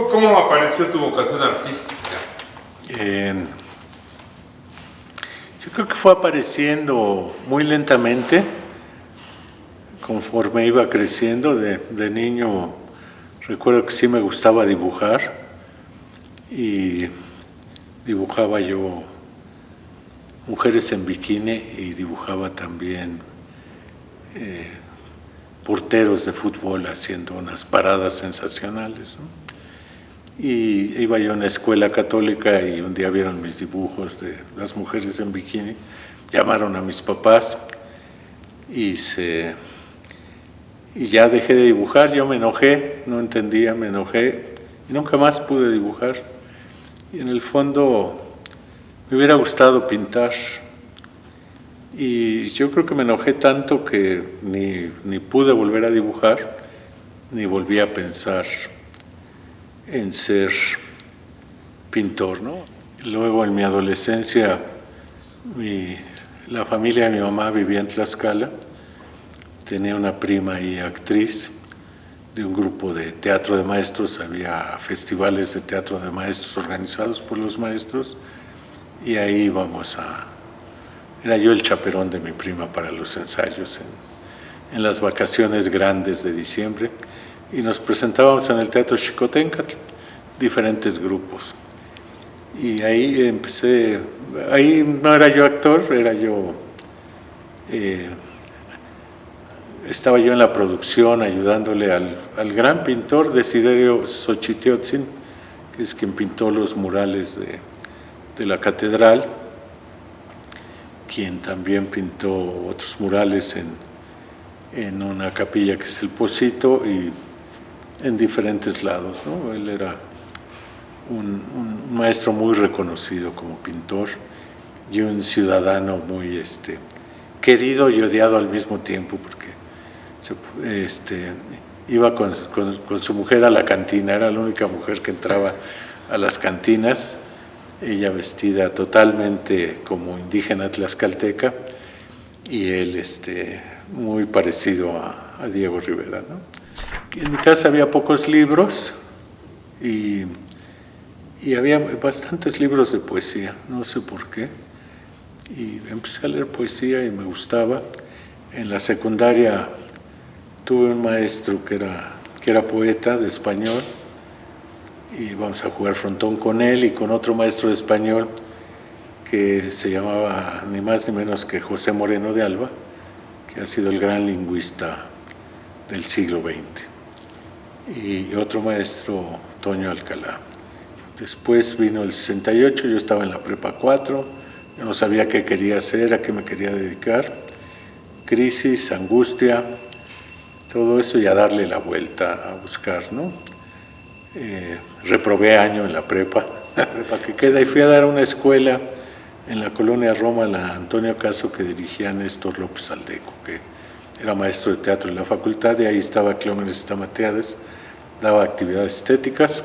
cómo apareció tu vocación artística? Yo creo que fue apareciendo muy lentamente conforme iba creciendo. De niño recuerdo que sí me gustaba dibujar y dibujaba yo mujeres en bikini y dibujaba también porteros de fútbol haciendo unas paradas sensacionales, ¿no? Y iba yo a una escuela católica y un día vieron mis dibujos de las mujeres en bikini, llamaron a mis papás y ya dejé de dibujar. Yo me enojé, no entendía, me enojé y nunca más pude dibujar. Y en el fondo me hubiera gustado pintar. Y yo creo que me enojé tanto que ni pude volver a dibujar, ni volví a pensar en ser pintor, ¿no? Luego en mi adolescencia, la familia de mi mamá vivía en Tlaxcala, tenía una prima ahí, actriz de un grupo de teatro de maestros, había festivales de teatro de maestros organizados por los maestros, y ahí era yo el chaperón de mi prima para los ensayos en las vacaciones grandes de diciembre, y nos presentábamos en el Teatro Xicoténcatl, diferentes grupos. Y ahí empecé, ahí no era yo actor, estaba yo en la producción ayudándole al gran pintor Desiderio Xochitiotzin, que es quien pintó los murales de la catedral, quien también pintó otros murales en una capilla que es el Pocito y en diferentes lados, ¿no? Él era un maestro muy reconocido como pintor y un ciudadano muy querido y odiado al mismo tiempo, porque iba con su mujer a la cantina, era la única mujer que entraba a las cantinas, ella vestida totalmente como indígena tlaxcalteca y él muy parecido a Diego Rivera, ¿no? En mi casa había pocos libros y había bastantes libros de poesía, no sé por qué, y empecé a leer poesía y me gustaba. En la secundaria tuve un maestro que era poeta de español y vamos a jugar frontón con él y con otro maestro de español que se llamaba ni más ni menos que José Moreno de Alba, que ha sido el gran lingüista del siglo XX, y otro maestro, Toño Alcalá. Después vino el 68, yo estaba en la prepa 4, yo no sabía qué quería hacer, a qué me quería dedicar, crisis, angustia, todo eso, y a darle la vuelta, a buscar, ¿no? Reprobé año en la prepa que queda, y fui a dar una escuela en la colonia Roma, la Antonio Caso, que dirigía Néstor López Aldeco, que era maestro de teatro en la facultad, y ahí estaba Cleómenes Estamateades, daba actividades estéticas,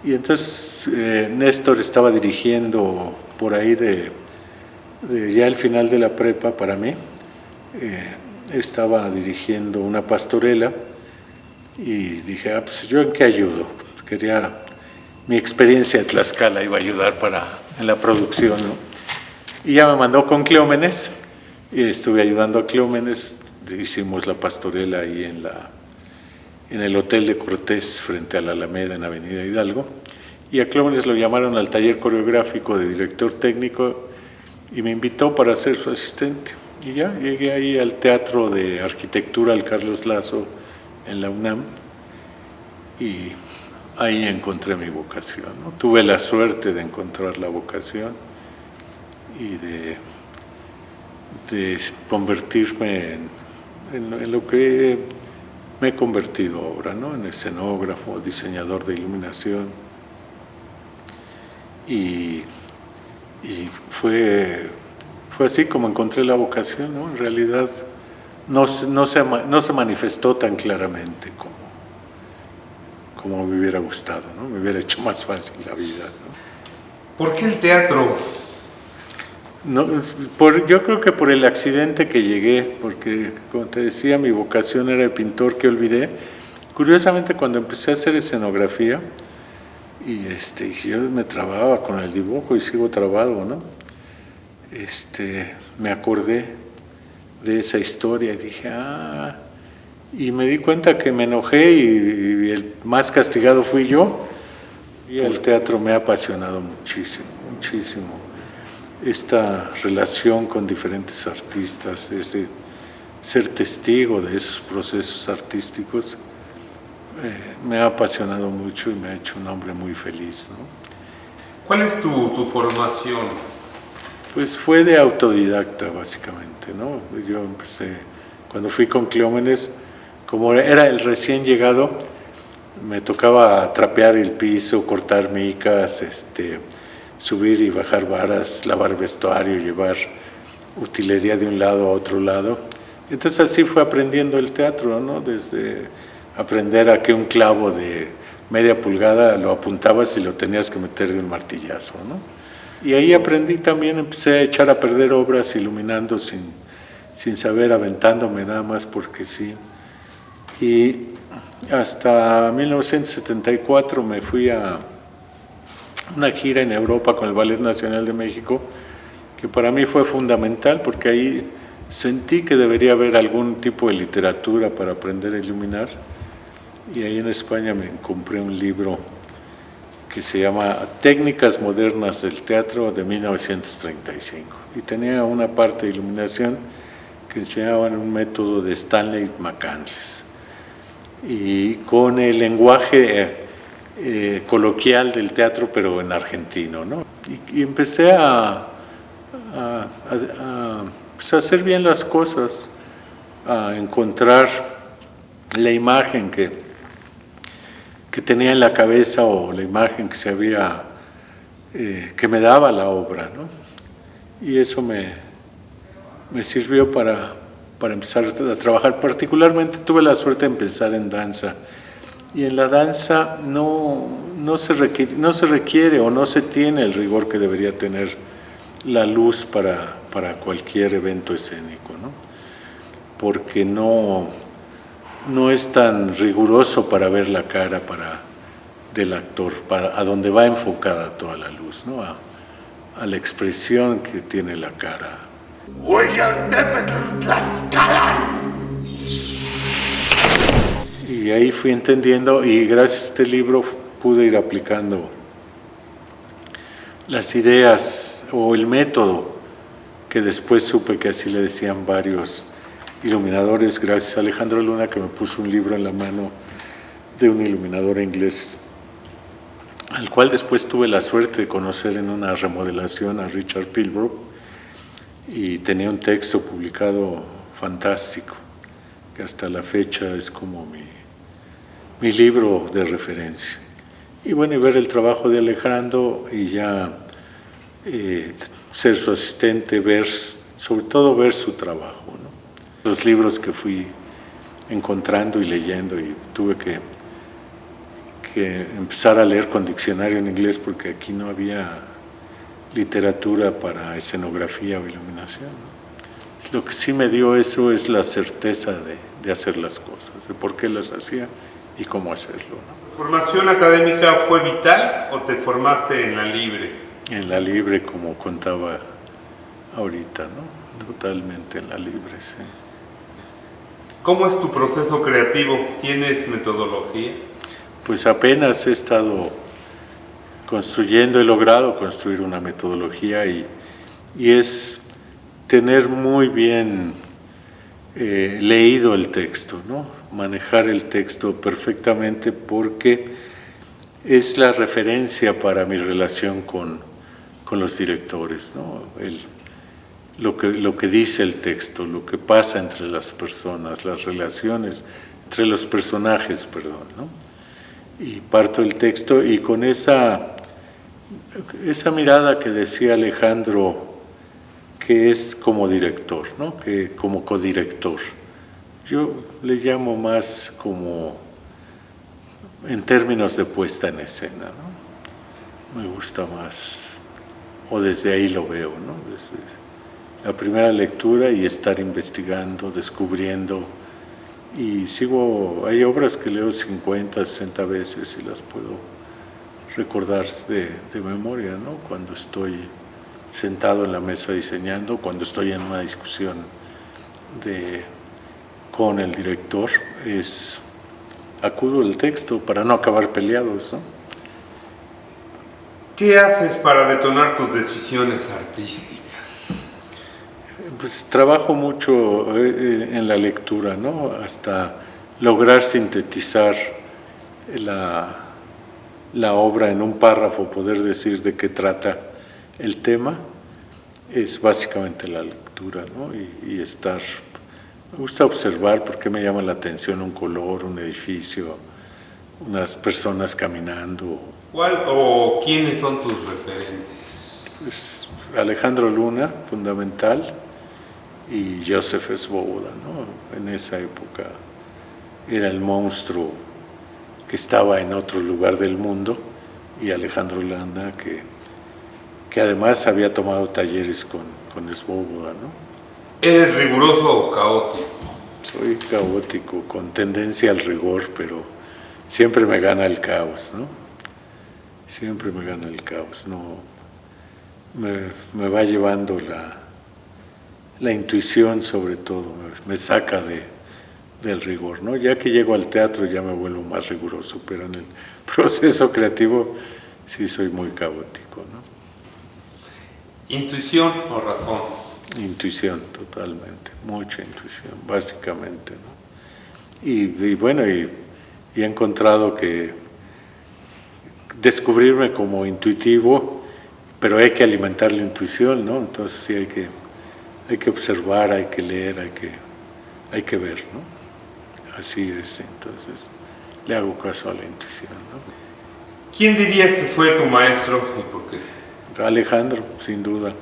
y entonces Néstor estaba dirigiendo por ahí ya el final de la prepa para mí, estaba dirigiendo una pastorela, y dije, pues yo en qué ayudo, mi experiencia de Tlaxcala iba a ayudar en la producción, ¿no? Y ya me mandó con Cleómenes, y estuve ayudando a Cleómenes, hicimos la pastorela ahí en el Hotel de Cortés, frente a la Alameda, en Avenida Hidalgo, y a Cleómenes lo llamaron al taller coreográfico de director técnico, y me invitó para ser su asistente, y ya llegué ahí al Teatro de Arquitectura, al Carlos Lazo, en la UNAM, y ahí encontré mi vocación, ¿no? Tuve la suerte de encontrar la vocación y de convertirme en lo que me he convertido ahora, ¿no? En escenógrafo, diseñador de iluminación, y fue así como encontré la vocación, ¿no? En realidad no se manifestó tan claramente como me hubiera gustado, ¿no? Me hubiera hecho más fácil la vida, ¿no? ¿Por qué el teatro? No, yo creo que por el accidente que llegué, porque como te decía, mi vocación era de pintor que olvidé. Curiosamente, cuando empecé a hacer escenografía, Y yo me trababa con el dibujo y sigo trabado, ¿no? Me acordé de esa historia y dije, y me di cuenta que me enojé y el más castigado fui yo. Y el teatro me ha apasionado muchísimo, muchísimo. Esta relación con diferentes artistas, ese ser testigo de esos procesos artísticos, me ha apasionado mucho y me ha hecho un hombre muy feliz, ¿no? ¿Cuál es tu formación? Pues fue de autodidacta, básicamente, ¿no? Yo empecé, cuando fui con Cleómenes, como era el recién llegado, me tocaba trapear el piso, cortar micas, subir y bajar varas, lavar vestuario, llevar utilería de un lado a otro lado. Entonces así fue aprendiendo el teatro, ¿no? Desde aprender a que un clavo de media pulgada lo apuntabas y lo tenías que meter de un martillazo, ¿no? Y ahí aprendí también, empecé a echar a perder obras iluminando sin saber, aventándome nada más porque sí. Y hasta 1974 me fui a una gira en Europa con el Ballet Nacional de México, que para mí fue fundamental porque ahí sentí que debería haber algún tipo de literatura para aprender a iluminar. Y ahí en España me compré un libro que se llama Técnicas Modernas del Teatro de 1935. Y tenía una parte de iluminación que enseñaban un método de Stanley McCandless. Y con el lenguaje coloquial del teatro, pero en argentino, ¿no? Y empecé a hacer bien las cosas, a encontrar la imagen que tenía en la cabeza o la imagen que me daba la obra, ¿no? Y eso me sirvió para empezar a trabajar. Particularmente tuve la suerte de empezar en danza, y en la danza no se requiere o no se tiene el rigor que debería tener la luz para cualquier evento escénico, ¿no? Porque no es tan riguroso para ver la cara del actor, a donde va enfocada toda la luz, ¿no? A la expresión que tiene la cara. Y ahí fui entendiendo, y gracias a este libro pude ir aplicando las ideas o el método que después supe que así le decían varios iluminadores, gracias a Alejandro Luna, que me puso un libro en la mano de un iluminador inglés, al cual después tuve la suerte de conocer en una remodelación, a Richard Pilbrook, y tenía un texto publicado fantástico, que hasta la fecha es como mi libro de referencia. Y bueno, y ver el trabajo de Alejandro y ya ser su asistente, sobre todo ver su trabajo, ¿no? Los libros que fui encontrando y leyendo, y tuve que empezar a leer con diccionario en inglés porque aquí no había literatura para escenografía o iluminación, ¿no? Lo que sí me dio eso es la certeza de hacer las cosas, de por qué las hacía y cómo hacerlo, ¿no? ¿Tu formación académica fue vital o te formaste en la libre? En la libre, como contaba ahorita, ¿no? Totalmente en la libre, sí. ¿Cómo es tu proceso creativo? ¿Tienes metodología? Pues apenas he estado construyendo, he logrado construir una metodología y es tener muy bien leído el texto, ¿no? Manejar el texto perfectamente, porque es la referencia para mi relación con los directores, ¿no? Lo que dice el texto, lo que pasa entre las personas, las relaciones entre los personajes, perdón, ¿no? Y parto el texto y con esa mirada que decía Alejandro, que es como director, ¿no? Que como codirector. Yo le llamo más como en términos de puesta en escena, ¿no? Me gusta más, o desde ahí lo veo, ¿no? Desde la primera lectura y estar investigando, descubriendo. Y hay obras que leo 50, 60 veces y las puedo recordar de memoria, ¿no? Cuando estoy sentado en la mesa diseñando, cuando estoy en una discusión con el director, acudo al texto para no acabar peleados, ¿no? ¿Qué haces para detonar tus decisiones artísticas? Pues trabajo mucho en la lectura, ¿no? Hasta lograr sintetizar la obra en un párrafo, poder decir de qué trata el tema, es básicamente la lectura, ¿no? Y estar, me gusta observar por qué me llama la atención un color, un edificio, unas personas caminando. ¿Cuál o quiénes son tus referentes? Pues Alejandro Luna, fundamental, y Joseph Svoboda, ¿no? En esa época era el monstruo que estaba en otro lugar del mundo, y Alejandro Luna, que además había tomado talleres con Svoboda, ¿no? ¿Eres riguroso o caótico? Soy caótico, con tendencia al rigor, pero siempre me gana el caos, ¿no? Siempre me gana el caos, ¿no? Me va llevando la intuición, sobre todo, me saca del rigor, ¿no? Ya que llego al teatro ya me vuelvo más riguroso, pero en el proceso creativo sí soy muy caótico, ¿no? ¿Intuición o razón? Intuición, totalmente, mucha intuición, básicamente, ¿no? Y bueno, y he encontrado que descubrirme como intuitivo, pero hay que alimentar la intuición, ¿no? Entonces sí hay que observar, hay que leer, hay que ver, ¿no? Así es, entonces le hago caso a la intuición, ¿no? ¿Quién dirías que fue tu maestro y por qué? Alejandro, sin duda,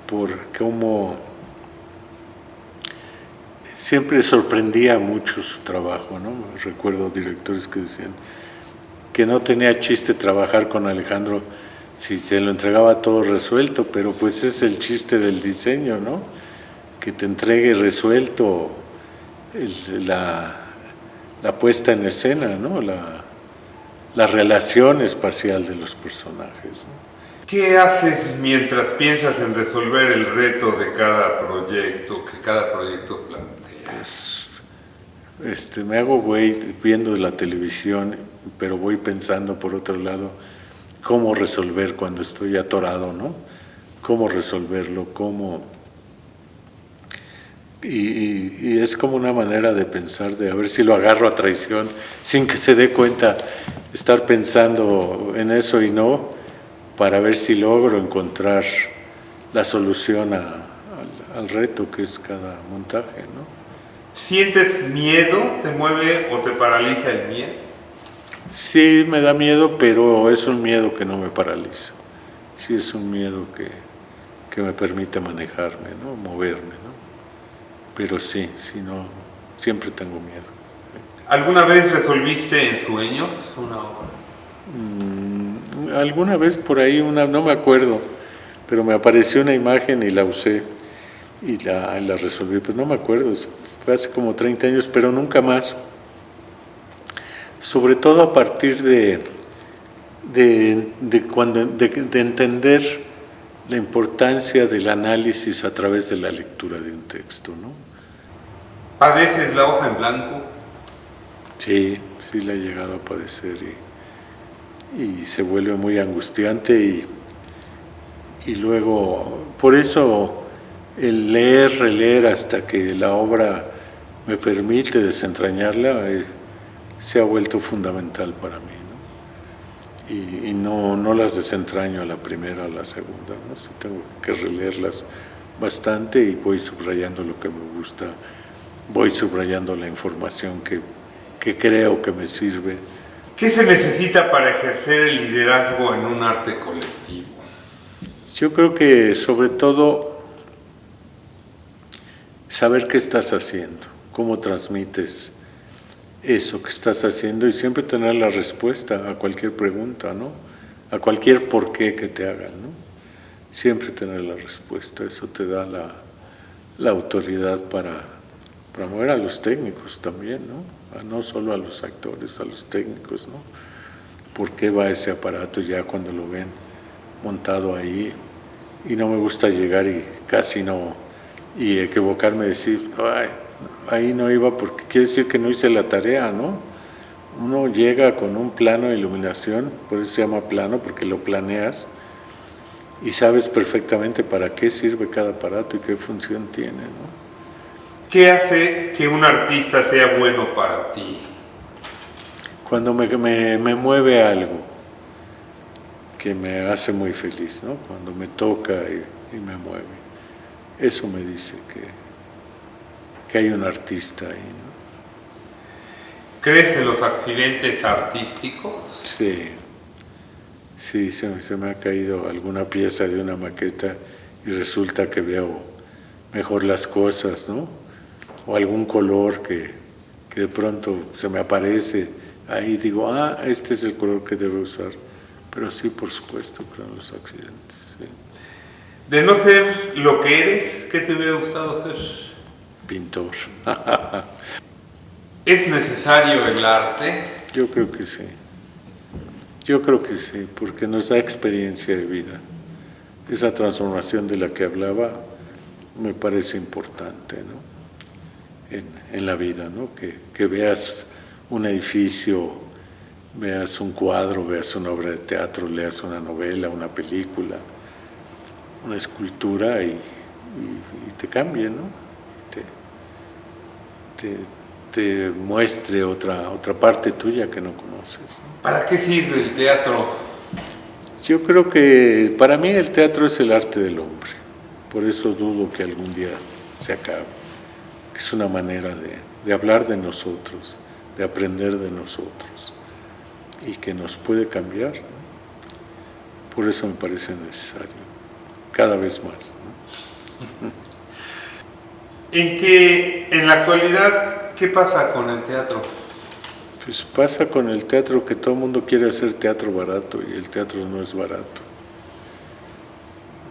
por cómo siempre sorprendía mucho su trabajo, ¿no? Recuerdo directores que decían que no tenía chiste trabajar con Alejandro si se lo entregaba todo resuelto, pero pues es el chiste del diseño, ¿no? Que te entregue resuelto la puesta en escena, ¿no? La relación espacial de los personajes, ¿no? ¿Qué haces mientras piensas en resolver el reto de cada proyecto, que cada proyecto plantea? Pues, me hago güey viendo la televisión, pero voy pensando por otro lado cómo resolver cuando estoy atorado, ¿no? Cómo resolverlo, y es como una manera de pensar, de a ver si lo agarro a traición, sin que se dé cuenta, estar pensando en eso y no, para ver si logro encontrar la solución al reto que es cada montaje, ¿no? ¿Sientes miedo? ¿Te mueve o te paraliza el miedo? Sí, me da miedo, pero es un miedo que no me paraliza. Sí, es un miedo que me permite manejarme, ¿no? Moverme, ¿no? Pero sí, no, siempre tengo miedo. ¿Alguna vez resolviste en sueños una obra? Alguna vez por ahí, no me acuerdo, pero me apareció una imagen y la usé y la resolví, pero no me acuerdo, fue hace como 30 años, pero nunca más. Sobre todo a partir de entender la importancia del análisis a través de la lectura de un texto, ¿no? ¿Padeces la hoja en blanco? Sí, la he llegado a padecer y se vuelve muy angustiante y luego, por eso el leer, releer hasta que la obra me permite desentrañarla se ha vuelto fundamental para mí, ¿no? Y no las desentraño a la primera o a la segunda, ¿no? Sí, tengo que releerlas bastante y voy subrayando lo que me gusta, voy subrayando la información que creo que me sirve. ¿Qué se necesita para ejercer el liderazgo en un arte colectivo? Yo creo que sobre todo saber qué estás haciendo, cómo transmites eso que estás haciendo y siempre tener la respuesta a cualquier pregunta, ¿no? A cualquier por qué que te hagan, ¿no? Siempre tener la respuesta, eso te da la autoridad para mover a los técnicos también, ¿no? No solo a los actores, a los técnicos, ¿no? por qué va ese aparato ya cuando lo ven montado ahí. Y no me gusta llegar y casi no, y equivocarme, decir, ay, ahí no iba porque quiere decir que no hice la tarea, ¿no? Uno llega con un plano de iluminación, por eso se llama plano, porque lo planeas y sabes perfectamente para qué sirve cada aparato y qué función tiene, ¿no? ¿Qué hace que un artista sea bueno para ti? Cuando me mueve algo que me hace muy feliz, ¿no? Cuando me toca y me mueve. Eso me dice que hay un artista ahí, ¿no? ¿Crees en los accidentes artísticos? Sí, se me ha caído alguna pieza de una maqueta y resulta que veo mejor las cosas, ¿no? O algún color que de pronto se me aparece ahí, digo, este es el color que debo usar. Pero sí, por supuesto, creo en los accidentes. Sí. De no ser lo que eres, ¿qué te hubiera gustado ser? Pintor. ¿Es necesario el arte? Yo creo que sí. Yo creo que sí, porque nos da experiencia de vida. Esa transformación de la que hablaba me parece importante, ¿no? En la vida, ¿no? Que veas un edificio, veas un cuadro, veas una obra de teatro, leas una novela, una película, una escultura y te cambie, ¿no? Y te muestre otra parte tuya que no conoces, ¿no? ¿Para qué sirve el teatro? Yo creo que para mí el teatro es el arte del hombre, por eso dudo que algún día se acabe. Es una manera de hablar de nosotros, de aprender de nosotros y que nos puede cambiar, ¿no? Por eso me parece necesario, cada vez más, ¿no? En la actualidad, ¿qué pasa con el teatro? Pues pasa con el teatro que todo el mundo quiere hacer teatro barato y el teatro no es barato.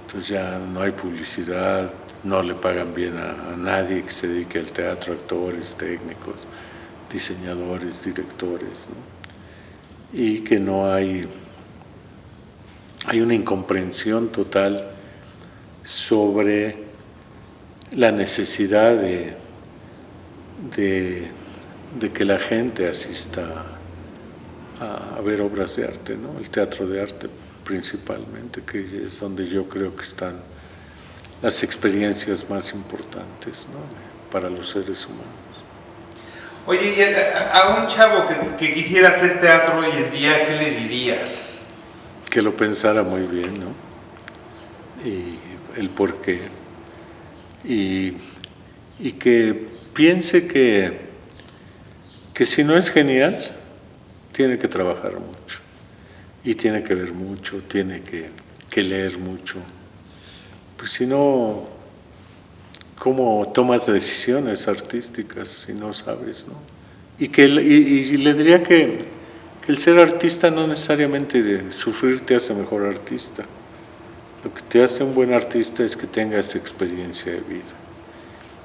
Entonces ya no hay publicidad, no le pagan bien a nadie que se dedique al teatro, actores, técnicos, diseñadores, directores, ¿no? Y que no hay una incomprensión total sobre la necesidad de que la gente asista a ver obras de arte, ¿no? El teatro de arte principalmente, que es donde yo creo que están las experiencias más importantes, ¿no? Para los seres humanos. Oye, y a un chavo que quisiera hacer teatro hoy en día, ¿qué le dirías? Que lo pensara muy bien, ¿no? Y el por qué. Y que piense que si no es genial, tiene que trabajar mucho. Y tiene que ver mucho, tiene que leer mucho. Pues si no, ¿cómo tomas decisiones artísticas si no sabes, no? Y le diría que el ser artista no necesariamente de sufrir te hace mejor artista. Lo que te hace un buen artista es que tengas experiencia de vida.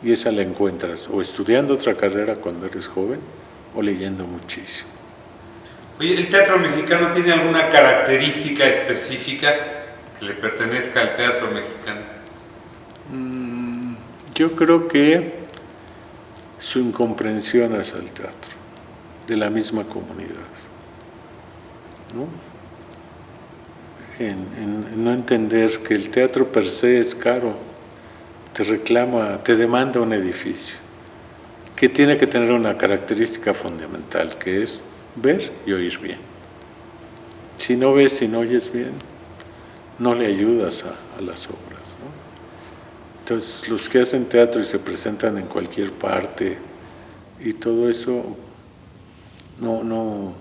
Y esa la encuentras o estudiando otra carrera cuando eres joven o leyendo muchísimo. Oye, ¿el teatro mexicano tiene alguna característica específica que le pertenezca al teatro mexicano? Yo creo que su incomprensión hacia el teatro, de la misma comunidad, ¿no? En no entender que el teatro per se es caro, te demanda un edificio, que tiene que tener una característica fundamental, que es ver y oír bien. Si no ves y no oyes bien, no le ayudas a las obras, ¿no? Entonces, los que hacen teatro y se presentan en cualquier parte y todo eso, no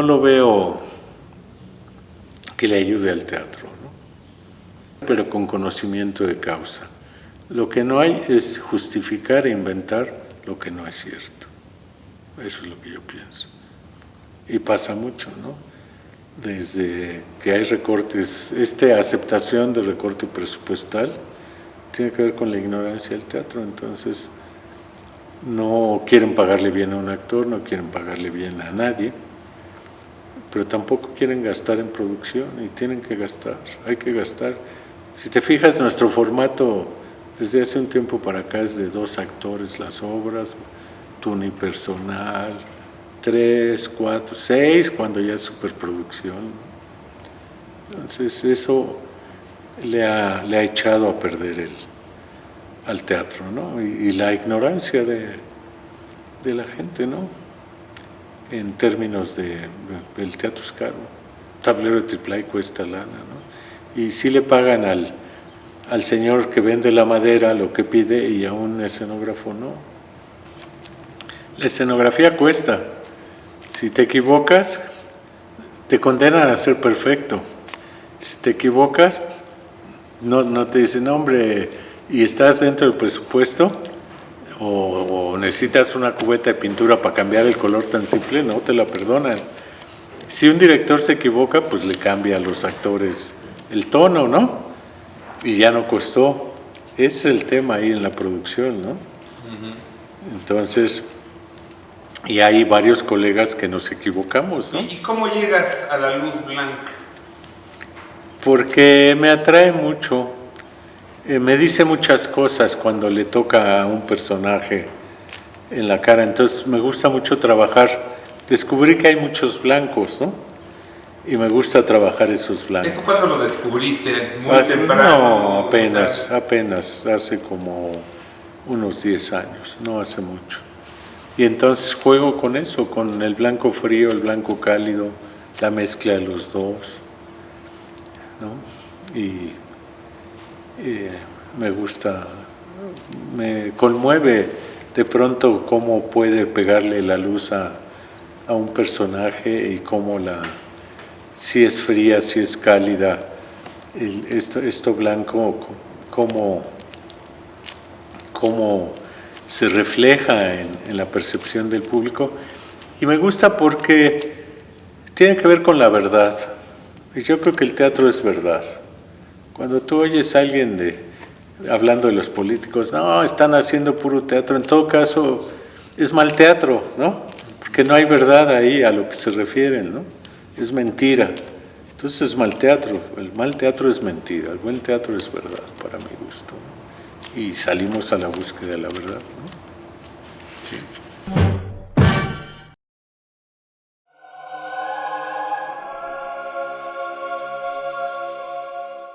lo veo que le ayude al teatro, ¿no? Pero con conocimiento de causa. Lo que no hay es justificar e inventar lo que no es cierto. Eso es lo que yo pienso. Y pasa mucho, ¿no? Desde que hay recortes, aceptación de recorte presupuestal tiene que ver con la ignorancia del teatro. Entonces, no quieren pagarle bien a un actor, no quieren pagarle bien a nadie, pero tampoco quieren gastar en producción y tienen que gastar, hay que gastar. Si te fijas, nuestro formato desde hace un tiempo para acá es de 2 actores las obras, tu unipersonal, 3, 4, 6 cuando ya es superproducción. Entonces eso le ha echado a perder al teatro, ¿no? Y la ignorancia de la gente, ¿no? En términos el teatro es caro, un tablero de triple A cuesta lana, ¿no? Y sí le pagan al señor que vende la madera lo que pide y a un escenógrafo no. La escenografía cuesta. Si te equivocas, te condenan a ser perfecto. Si te equivocas, no te dicen, hombre, y estás dentro del presupuesto, o necesitas una cubeta de pintura para cambiar el color tan simple, no te la perdonan. Si un director se equivoca, pues le cambia a los actores el tono, ¿no? Y ya no costó. Ese es el tema ahí en la producción, ¿no? Entonces, y hay varios colegas que nos equivocamos, ¿no? ¿Y cómo llegas a la luz blanca? Porque me atrae mucho. Me dice muchas cosas cuando le toca a un personaje en la cara, entonces me gusta mucho trabajar. Descubrí que hay muchos blancos, ¿no? Y me gusta trabajar esos blancos. ¿Eso cuándo lo descubriste? ¿Muy temprano? No, apenas, hace como unos 10 años, no hace mucho. Y entonces juego con eso, con el blanco frío, el blanco cálido, la mezcla de los dos, ¿no? Y me gusta, me conmueve de pronto cómo puede pegarle la luz a un personaje y cómo si es fría, si es cálida, esto blanco, cómo se refleja en la percepción del público. Y me gusta porque tiene que ver con la verdad. Y yo creo que el teatro es verdad. Cuando tú oyes a alguien hablando de los políticos, no, están haciendo puro teatro, en todo caso es mal teatro, ¿no? Porque no hay verdad ahí a lo que se refieren, ¿no? Es mentira. Entonces es mal teatro. El mal teatro es mentira, el buen teatro es verdad, para mi gusto, ¿no? Y salimos a la búsqueda de la verdad, ¿no? Sí.